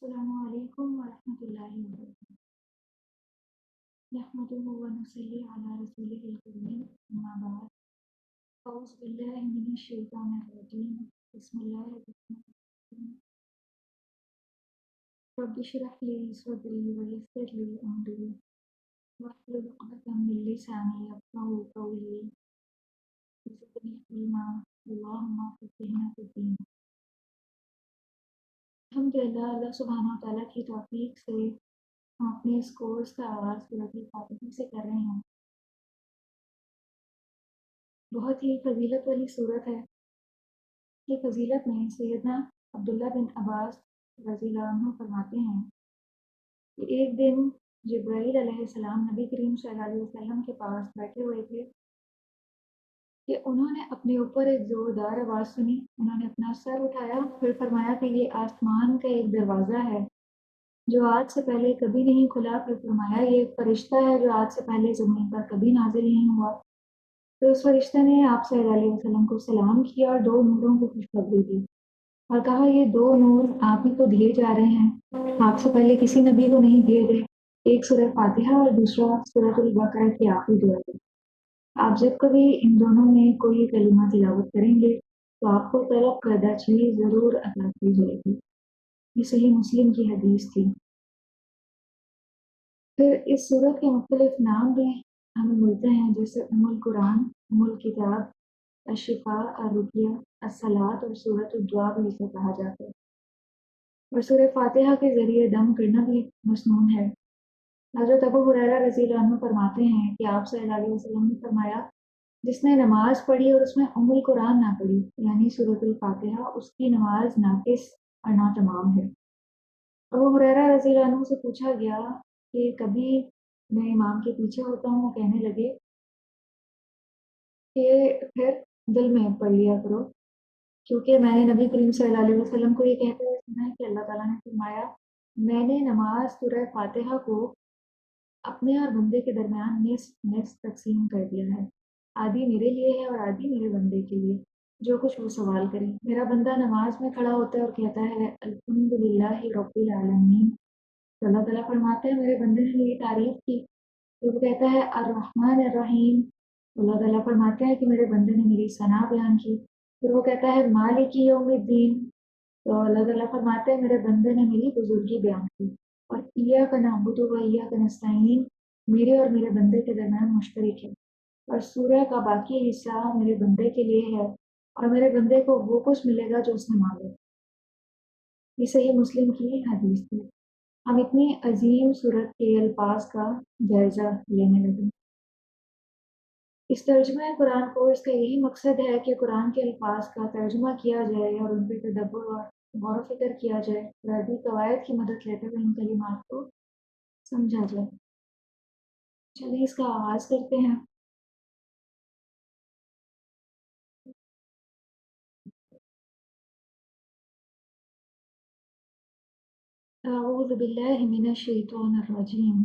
السلام علیکم ورحمۃ اللہ وبرکاتہ نحمده ونصلي على رسوله الكريم أما بعد أعوذ بالله من الشيطان الرجيم بسم الله الرحمن الرحيم رب اشرح لي صدري ويسر لي أمري واحلل عقدة من لساني يفقهوا قولي وزدني علما اللهم فقهنا في الدين الحمدللہ اللہ سبحانہ وتعالیٰ کی توفیق سے ہم اپنے اس کورس کا آغاز سورۃ الفاتحہ سے کر رہے ہیں۔ بہت ہی فضیلت والی صورت ہے۔ کی فضیلت میں سیدنا عبداللہ بن عباس رضی اللہ عنہ فرماتے ہیں کہ ایک دن جبرائیل علیہ السلام نبی کریم صلی اللہ علیہ وسلم کے پاس بیٹھے ہوئے تھے کہ انہوں نے اپنے اوپر ایک زوردار آواز سنی۔ انہوں نے اپنا سر اٹھایا، پھر فرمایا کہ یہ آسمان کا ایک دروازہ ہے جو آج سے پہلے کبھی نہیں کھلا۔ پھر فرمایا یہ فرشتہ ہے جو آج سے پہلے زمین پر کبھی نازل نہیں ہوا۔ تو اس فرشتہ نے آپ صلی اللہ علیہ وسلم کو سلام کیا اور دو نوروں کو خوشخبری دی اور کہا یہ دو نور آپ ہی کو دیے جا رہے ہیں، آپ سے پہلے کسی نبی کو نہیں دیے گئے، ایک سورہ فاتحہ اور دوسرا سورۃ البقرہ کی آخری دعا ہے۔ آپ جب کبھی ان دونوں میں کوئی کلمہ تلاوت کریں گے تو آپ کو طلب کردہ چیز ضرور عطا کی جائے گی۔ یہ صحیح مسلم کی حدیث تھی۔ پھر اس سورت کے مختلف نام بھی ہمیں ملتے ہیں، جیسے ام القرآن، ام الکتاب، الشفاء، الرقیہ، الصلاۃ اور سورۃ الدعاء بھی اسے کہا جاتا ہے۔ اور سورہ فاتحہ کے ذریعے دم کرنا بھی مسنون ہے۔ حضرت ابو ہریرہ رضی اللہ عنہ فرماتے ہیں کہ آپ صلی اللہ علیہ وسلم نے فرمایا جس نے نماز پڑھی اور اس میں ام القرآن نہ پڑھی یعنی سورۃ الفاتحہ، اس کی نماز ناقص اور ناتمام ہے۔ ابو ہریرہ رضی اللہ عنہ سے پوچھا گیا کہ کبھی میں امام کے پیچھے ہوتا ہوں، وہ کہنے لگے کہ پھر دل میں پڑھ لیا کرو، کیونکہ میں نے نبی کریم صلی اللہ علیہ وسلم کو یہ کہتے ہوئے سنا ہے کہ اللہ تعالیٰ نے فرمایا میں نے نماز سورہ فاتحہ کو اپنے اور بندے کے درمیان نصف نصف تقسیم کر دیا ہے، آدھی میرے لیے ہے اور آدھی میرے بندے کے لیے، جو کچھ وہ سوال کرے۔ میرا بندہ نماز میں کھڑا ہوتا ہے اور کہتا ہے الحمد للہ رب العالمین، تو اللہ تعالیٰ فرماتے ہیں میرے بندے نے میری تعریف کی۔ تو وہ کہتا ہے الرحمن الرحیم، تو اللہ تعالیٰ فرماتے ہیں کہ میرے بندے نے میری ثنا بیان کی۔ پھر وہ کہتا ہے مالک یوم الدین، تو اللہ تعالیٰ فرماتے ہیں میرے بندے نے میری بزرگی بیان کی۔ اور ایاک نعبد و ایاک نستعین میرے اور میرے بندے کے درمیان مشترک ہے، اور سورہ کا باقی حصہ میرے بندے کے لیے ہے اور میرے بندے کو وہ کچھ ملے گا جو اس نے مانگا۔ یہ صحیح مسلم کی حدیث تھی۔ ہم اتنی عظیم صورت کے الفاظ کا جائزہ لینے لگے۔ اس ترجمہ قرآن کورس کا یہی مقصد ہے کہ قرآن کے الفاظ کا ترجمہ کیا جائے اور ان پہ تدبر اور غور و فکر کیا جائے، عربی قواعد کی مدد لیتے ہوئے ان کلمات کو سمجھا جائے۔ چلیے اس کا آغاز کرتے ہیں۔ اعوذ باللہ من الشیطان الرجیم۔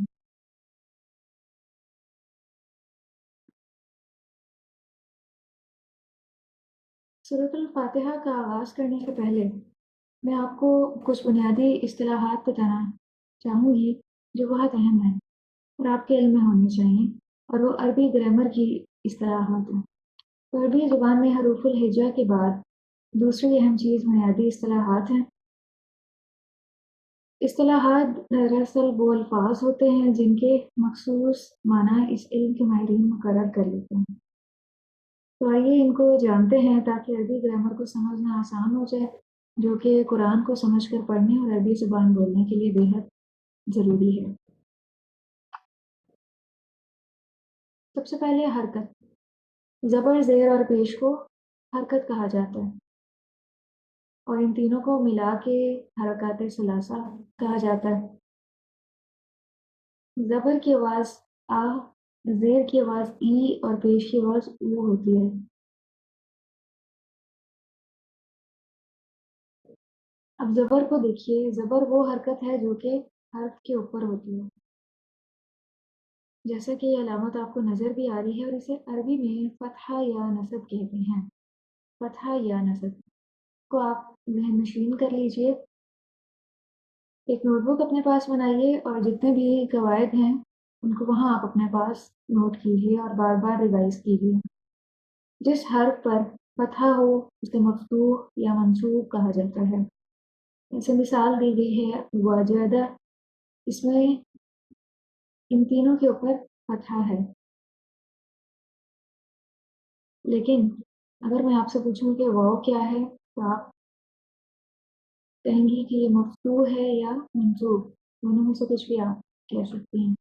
سورۃ الفاتحہ کا آغاز کرنے سے پہلے میں آپ کو کچھ بنیادی اصطلاحات بتانا چاہوں گی جو بہت اہم ہیں اور آپ کے علم میں ہونی چاہیے، اور وہ عربی گرامر کی اصطلاحات ہیں۔ تو عربی زبان میں حروف الہجا کے بعد دوسری اہم چیز بنیادی اصطلاحات ہیں۔ اصطلاحات دراصل وہ الفاظ ہوتے ہیں جن کے مخصوص معنی اس علم کے ماہرین مقرر کر لیتے ہیں۔ تو آئیے ان کو جانتے ہیں تاکہ عربی گرامر کو سمجھنا آسان ہو جائے، جو کہ قرآن کو سمجھ کر پڑھنے اور عربی زبان بولنے کے لیے بے حد ضروری ہے۔ سب سے پہلے حرکت، زبر، زیر اور پیش کو حرکت کہا جاتا ہے، اور ان تینوں کو ملا کے حرکات ثلاثہ کہا جاتا ہے۔ زبر کی آواز آ، زیر کی آواز ای اور پیش کی آواز او ہوتی ہے۔ اب زبر کو دیکھیے، زبر وہ حرکت ہے جو کہ حرف کے اوپر ہوتی ہے، جیسا کہ یہ علامت آپ کو نظر بھی آ رہی ہے، اور اسے عربی میں فتحہ یا نصب کہتے ہیں۔ فتحہ یا نصب کو آپ ذہن نشین کر لیجئے۔ एक नोटबुक अपने पास बनाइए और जितने भी कवायद हैं उनको वहाँ आप अपने पास नोट कीजिए और बार बार रिवाइज कीजिए। जिस हर्फ पर फतहा हो उसे मफ्तूह या मंसूब कहा जाता है। जैसे मिसाल दी गई है वजदा, इसमें इन तीनों के ऊपर फतहा है। लेकिन अगर मैं आपसे पूछूं कि वाव क्या है तो आप कहेंगी कि ये मफ्तूह है या मंसूब, दोनों में से कुछ भी आप कह सकती हैं।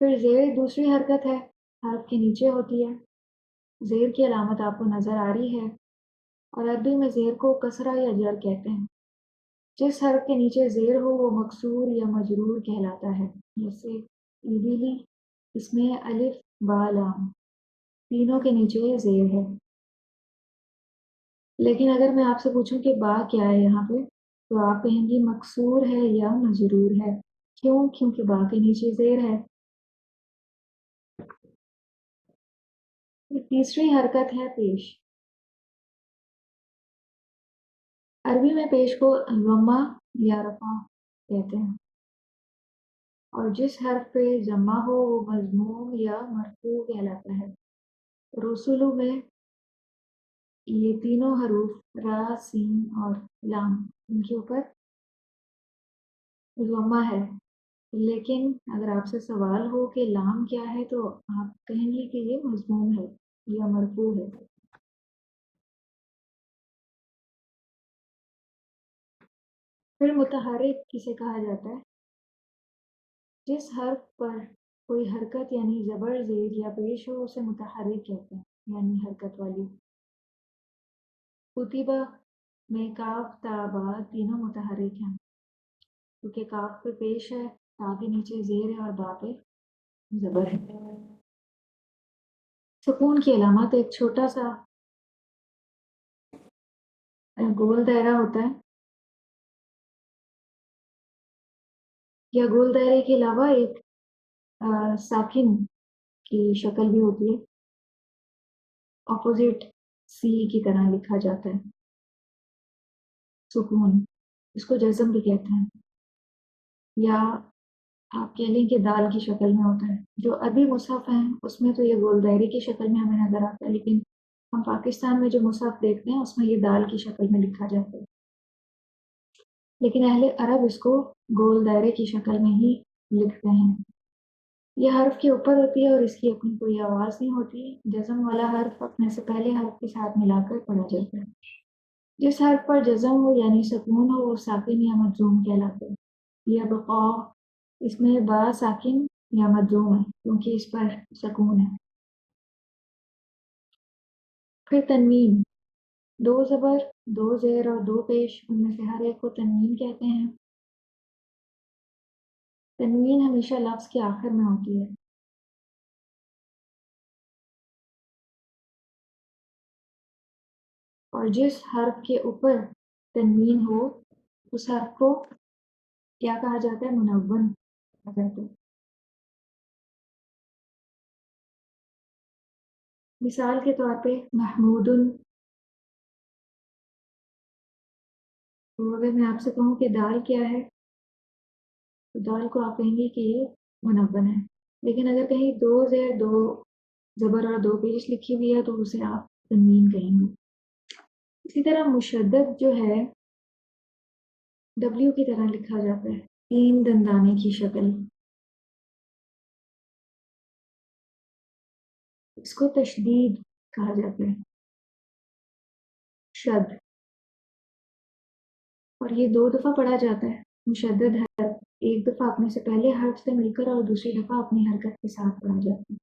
फिर ज़ेर दूसरी हरकत है, हर्फ के नीचे होती है। ज़ेर की अलामत आपको नज़र आ रही है और अरबी में ज़ेर को कसरा या जर कहते हैं। जिस हर्फ के नीचे ज़ेर हो वो मकसूर या मजरूर कहलाता है। जैसे ईदिली, इसमें अलिफ बा लाम तीनों के नीचे ज़ेर है। लेकिन अगर मैं आपसे पूछूं कि बा क्या है यहाँ पे, तो आप कहेंगी मकसूर है या मजरूर है। क्यों? क्योंकि बा के नीचे ज़ेर है। तीसरी हरकत है पेश। अरबी में पेश को ज़म्मा या रफ़ा कहते हैं और जिस हर्फ पे जमा हो वो मज़मूम या मरफू कहलाता है। रसूलु में ये तीनों हरूफ रा, सीन और लाम, इनके ऊपर ज़म्मा है। लेकिन अगर आपसे सवाल हो कि लाम क्या है तो आप कहेंगे कि ये मज़मूम है या मरफू है। फिर मुतहर्रिक किसे कहा जाता है? जिस हर्फ पर कोई हरकत यानी ज़बर, ज़ेर या पेश हो उसे मुतहर्रिक कहते हैं, यानी हरकत वाली। कुतिबा में काफ ता बा तीनों मुतहर्रिक हैं क्योंकि काफ पे पेश है, ता के नीचे ज़ेर है और बा पे ज़बर है। सुकून की अलामत एक छोटा सा गोल दायरा होता है या गोल दायरे के अलावा एक साकिन की शक्ल भी होती है, ऑपोजिट सी की तरह लिखा जाता है। सुकून, इसको जज़म भी कहते हैं या आप कह लें कि दाल की शक्ल में होता है। जो अरबी मुसहफ हैं उसमें तो ये गोल दायरे की शक्ल में हमें नजर आता है, लेकिन हम पाकिस्तान में जो मुसहफ देखते हैं उसमें ये दाल की शक्ल में लिखा जाता है। लेकिन अहले अरब इसको गोल दायरे की शक्ल में ही लिखते हैं। ये हर्फ के ऊपर होती है और इसकी अपनी कोई आवाज़ नहीं होती। जज़म वाला हर्फ अपने से पहले हर्फ के साथ मिलाकर पढ़ा जाता है। जिस हर्फ पर जज़म हो यानी सुकून हो वो साकिन या मजूम कहलाते हैं। यह बक़ा, इसमें बा साकिन या मजूम है क्योंकि इस पर सुकून है। फिर तनवीन, दो ज़बर, दो ज़ेर और दो पेश, उनमें से हर एक को तनवीन कहते हैं। तनवीन हमेशा लफ्ज़ के आखिर में होती है। और जिस हर्फ के ऊपर तनवीन हो उस हर्फ को क्या कहा जाता है? मुनव्वन कहा जाता है। मिसाल के तौर पे महमूदुन, तो अगर मैं आपसे कहूँ कि दाल क्या है तो दाल को आप कहेंगे कि ये मुनव्वन है। लेकिन अगर कहीं दो ज़ेर, दो ज़बर और दो पेश लिखी हुई है तो उसे आप तनवीन कहेंगे। इसी तरह मुशद्दद जो है डब्ल्यू की तरह लिखा जाता है, तीन दंदाने की शक्ल। इसको तशदीद कहा जाता है, शद, और ये दो दफ़ा पढ़ा जाता है। मुशद्दद हर्फ एक दफ़ा अपने से पहले हर्फ से मिलकर और दूसरी दफ़ा अपनी हरकत के साथ पढ़ा जाता है।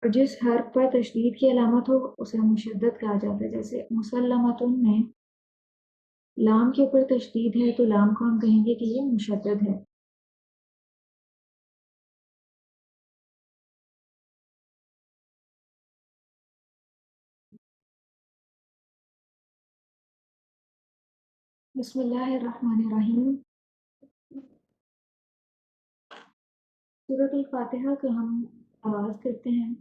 और जिस हर्फ पर तशदीद की अलामत हो उसे मुशद्दद कहा जाता है। जैसे मुसल्लमतुन में लाम के ऊपर तशदीद है तो लाम को हम कहेंगे कि ये मुशद्दद है। बिस्मिल्लाहिर्रहमानिर्रहीम। सूरत अल फातिहा का हम आगाज़ करते हैं।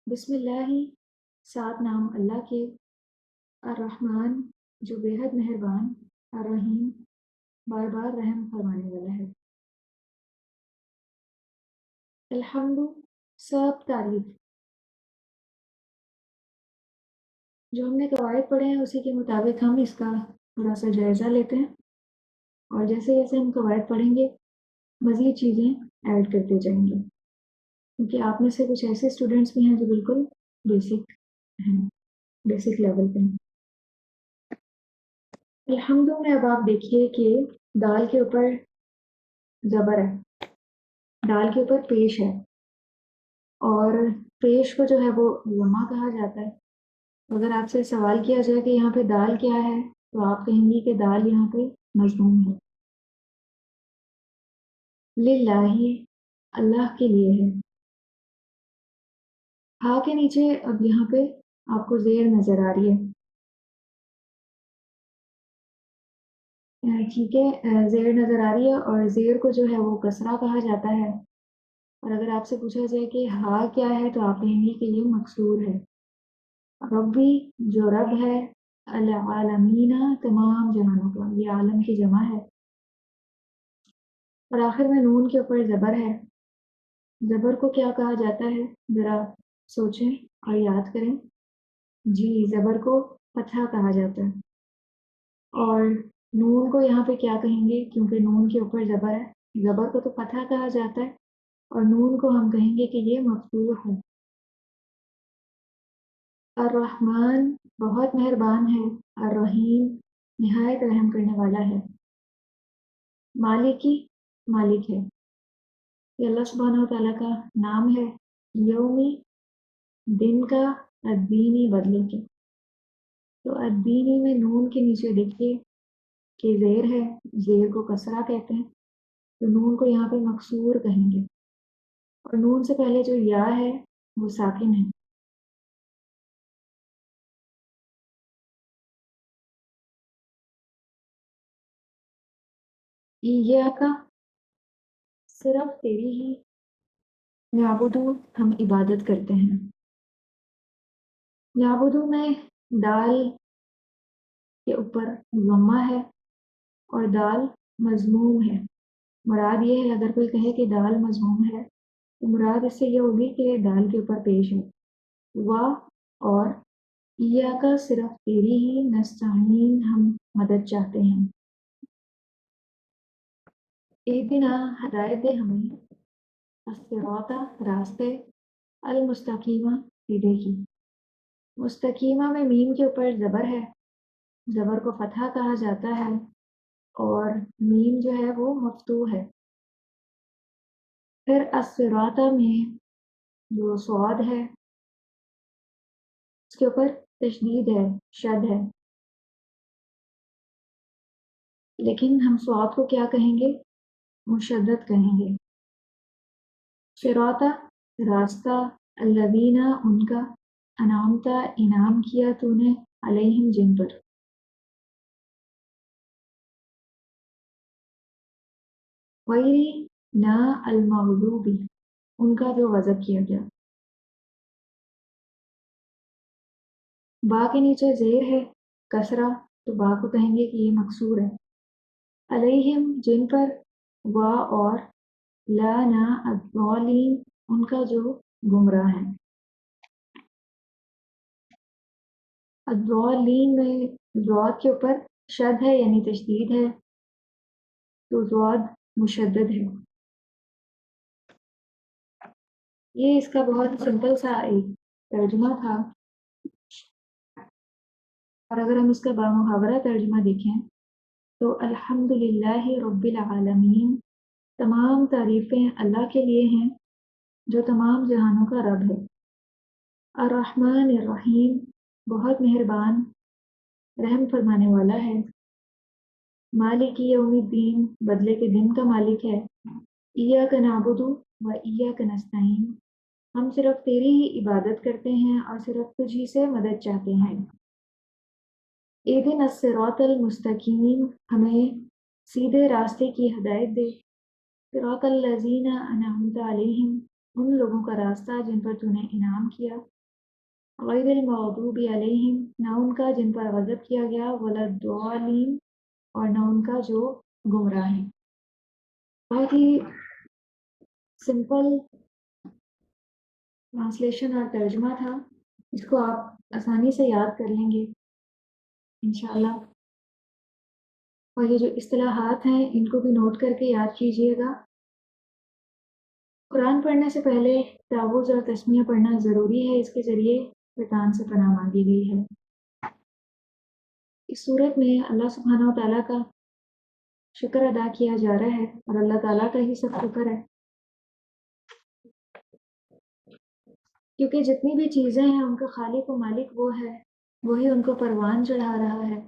बिस्मिल्लाहि सात नाम अल्लाह के, अर्रहमान जो बेहद मेहरबान, अर्रहीम बार बार रहम फरमाने वाला है। अल्हम्दु सब तारीफ, जो हमने कवायद पढ़े हैं उसी के मुताबिक हम इसका थोड़ा सा जायज़ा लेते हैं, और जैसे जैसे हम कवायद पढ़ेंगे मज़ीद चीज़ें ऐड करते जाएंगे, क्योंकि आप में से कुछ ऐसे स्टूडेंट्स भी हैं जो बिल्कुल बेसिक हैं, बेसिक लेवल पे हैं। अल्हम्दु में अब आप देखिए कि दाल के ऊपर ज़बर है, दाल के ऊपर पेश है, और पेश को जो है वो लम्हा कहा जाता है। तो अगर आपसे सवाल किया जाए कि यहाँ पे दाल क्या है, तो आप कहेंगी कि दाल यहाँ पे मज़मूम है। लिल्लाही अल्लाह के लिए है। हा के नीचे अब यहाँ पे आपको ज़ेर नज़र आ रही है, ठीक है, ज़ेर नज़र आ रही है, और ज़ेर को जो है वो कसरा कहा जाता है। और अगर आपसे पूछा जाए कि हा क्या है, तो आप कहेंगे कि ये मकसूर है। रब्बी जो रब है, अल आलमीना तमाम जहानों का, ये आलम की जमा है। और आखिर में नून के ऊपर ज़बर है। ज़बर को क्या कहा जाता है, ज़रा सोचें और याद करें। जी, ज़बर को फतहा कहा जाता है। और नून को यहाँ पे क्या कहेंगे, क्योंकि नून के ऊपर ज़बर है, ज़बर को तो फतहा कहा जाता है, और नून को हम कहेंगे कि ये मफ़तूह है। अर्रहमान बहुत मेहरबान है, अर्रहीम निहायत रहम करने वाला है। मालिकी मालिक है, ये अल्लाह सुब्हानहू व तआला का नाम है। यौमी दिन का, अद्दीनी बदले के। तो अद्दीनी में नून के नीचे देखिए कि ज़ेर है, ज़ेर को कसरा कहते हैं, तो नून को यहाँ पे मकसूर कहेंगे, और नून से पहले जो या है वो साकिन है। ईया का सिर्फ तेरी ही, नाबुदू हम इबादत करते हैं। नाबुदू में दाल के ऊपर लम्मा है, और दाल मजमूम है। मुराद ये है, अगर कोई कहे कि दाल मजमूम है, तो मुराद इससे ये होगी कि दाल के ऊपर पेश है। वाह, और इया का सिर्फ तेरी ही नस्ताइन हम मदद चाहते हैं। एक दिन हदायत दे हमें, अस्सिराता रास्ते, अल मुस्तकीमा सीधे की। मुस्तकीमा में मीम के ऊपर ज़बर है, ज़बर को फतहा कहा जाता है, और मीम जो है वो मफ्तूह है। फिर अस्सिराता में जो स्वाद है उसके ऊपर तशदीद है, शद है, लेकिन हम स्वाद को क्या कहेंगे, मुशद्दद कहेंगे। सिराता रास्ता, अल्लवीना उनका, अनामता इनाम किया तूने, अलैहिम जिन पर। वही ना अलमगलूबी उनका जो वज़ब किया गया। बा के नीचे ज़ेर है, कसरा, तो बा को कहेंगे कि ये मकसूर है। अलैहिम जिन पर, वा और ला ना अद्वालीन उनका जो गुमराह है। अद्वालीन में ज़ाद के ऊपर शद है यानी तशदीद है, तो ज़ाद मुशद्दद है। ये इसका बहुत सिंपल सा एक तर्जुमा था, और अगर हम इसका बामुहावरा तर्जुमा देखें तो अल्हम्दुलिल्लाहि रब्बिल आलमीन, तमाम तारीफ़ें अल्लाह के लिए हैं जो तमाम जहानों का रब है। अर्रहमान अर्रहीम बहुत मेहरबान रहम फरमाने वाला है। मालिकी यौमिद्दीन बदले के दिन का मालिक है। इय्याका नअबुदु व इय्याका नस्तईन हम सिर्फ तेरी ही इबादत करते हैं और सिर्फ तुझी से मदद चाहते हैं। इहदिना सिरातल मुस्तकीम हमें सीधे रास्ते की हदायत दे। सिरातल लज़ीना अनअमता अलैहिम उन लोगों का रास्ता जिन पर तूने इनाम किया। गैरिल मग़दूबि अलैहिम, ना उनका जिन पर गज़ब किया गया, वलद्दालिन, और ना उनका जो गुमराह हैं। बहुत ही सिंपल ट्रांसलेशन और तर्जुमा था, जिसको आप आसानी से याद कर लेंगे इंशाअल्लाह। और ये जो इस्तिलाहात हैं, इनको भी नोट करके याद कीजिएगा। कुरान पढ़ने से पहले तावुज़ और तस्मीह पढ़ना ज़रूरी है, इसके ज़रिए शैतान से पनाह मांगी गई है। इस सूरत में अल्लाह सुब्हानहू व तआला का शुक्र अदा किया जा रहा है और अल्लाह ताला का ही सब शुक्र है, क्योंकि जितनी भी चीज़ें हैं उनका खालिक व मालिक वो है, वही उनको परवान चढ़ा रहा है।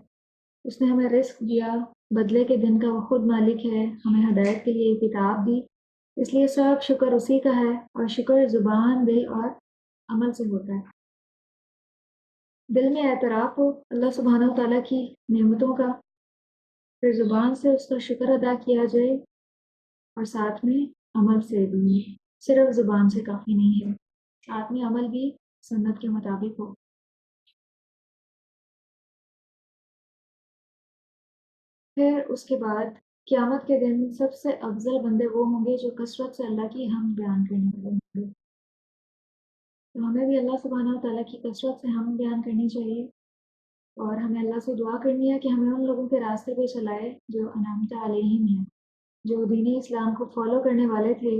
उसने हमें रिस्क दिया, बदले के दिन का वो खुद मालिक है, हमें हदायत के लिए किताब दी, इसलिए सब शुक्र उसी का है। और शुक्र ज़ुबान, दिल और अमल से होता है। दिल में एतराफ़ हो अल्लाह सुब्हानहू व तआला की नेमतों का, फिर ज़ुबान से उसका शुक्र अदा किया जाए, और साथ में अमल से भी। सिर्फ ज़ुबान से काफ़ी नहीं है, साथ में अमल भी सुन्नत के मुताबिक हो। फिर उसके बाद क़यामत के दिन सबसे अफ़ज़ल बंदे वो होंगे जो कसरत से अल्लाह की हम्द बयान करने वाले होंगे। तो हमें भी अल्लाह सुब्हानहू व तआला की कसरत से हम्द बयान करनी चाहिए, और हमें अल्लाह से दुआ करनी है कि हमें उन लोगों के रास्ते पे चलाए जो अनअमत अलैहिम हैं, जो दीन इस्लाम को फ़ॉलो करने वाले थे,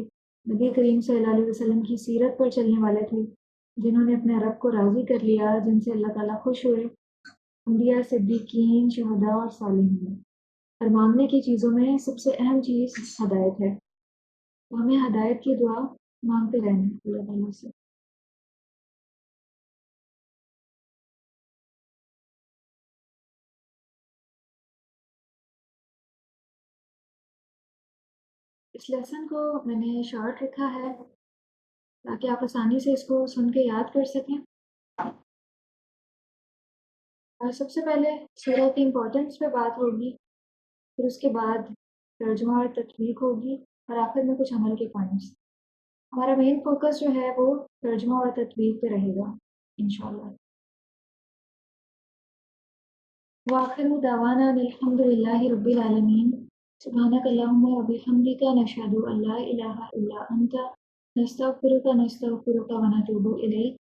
नबी करीम सल्लल्लाहु अलैहि वसल्लम की सीरत पर चलने वाले थे, जिन्होंने अपने रब को राज़ी कर लिया, जिनसे अल्लाह ताला खुश हुए, अंबिया, सिद्दीकीन, शुहदा और सालिहीन। और मांगने की चीज़ों में सबसे अहम चीज़ हदायत है, तो हमें हदायत की दुआ मांगते रहना है अल्लाह ताला से। इस लेसन को मैंने शॉर्ट रखा है ताकि आप आसानी से इसको सुन के याद कर सकें। और सबसे पहले सूरह की इम्पोर्टेंस पे बात होगी, फिर उसके बाद तर्जुमा और तत्वीक होगी, और आखिर में कुछ अमल के पॉइंट्स। हमारा मेन फोकस जो है वो तर्जुमा और तत्वीक पे रहेगा इंशाअल्लाह। वाखिर दावाना अल्हम्दुलिल्लाहि रब्बिल आलमीन। सुब्हानक अल्लाहुम्मा व बिहम्दिका नशहदु अल्ला इलाहा इल्ला अंता नस्तगफिरुका व नतूबु इलैक।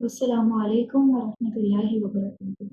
वस्सलामु अलैकुम व रहमतुल्लाहि व बरकातुहू।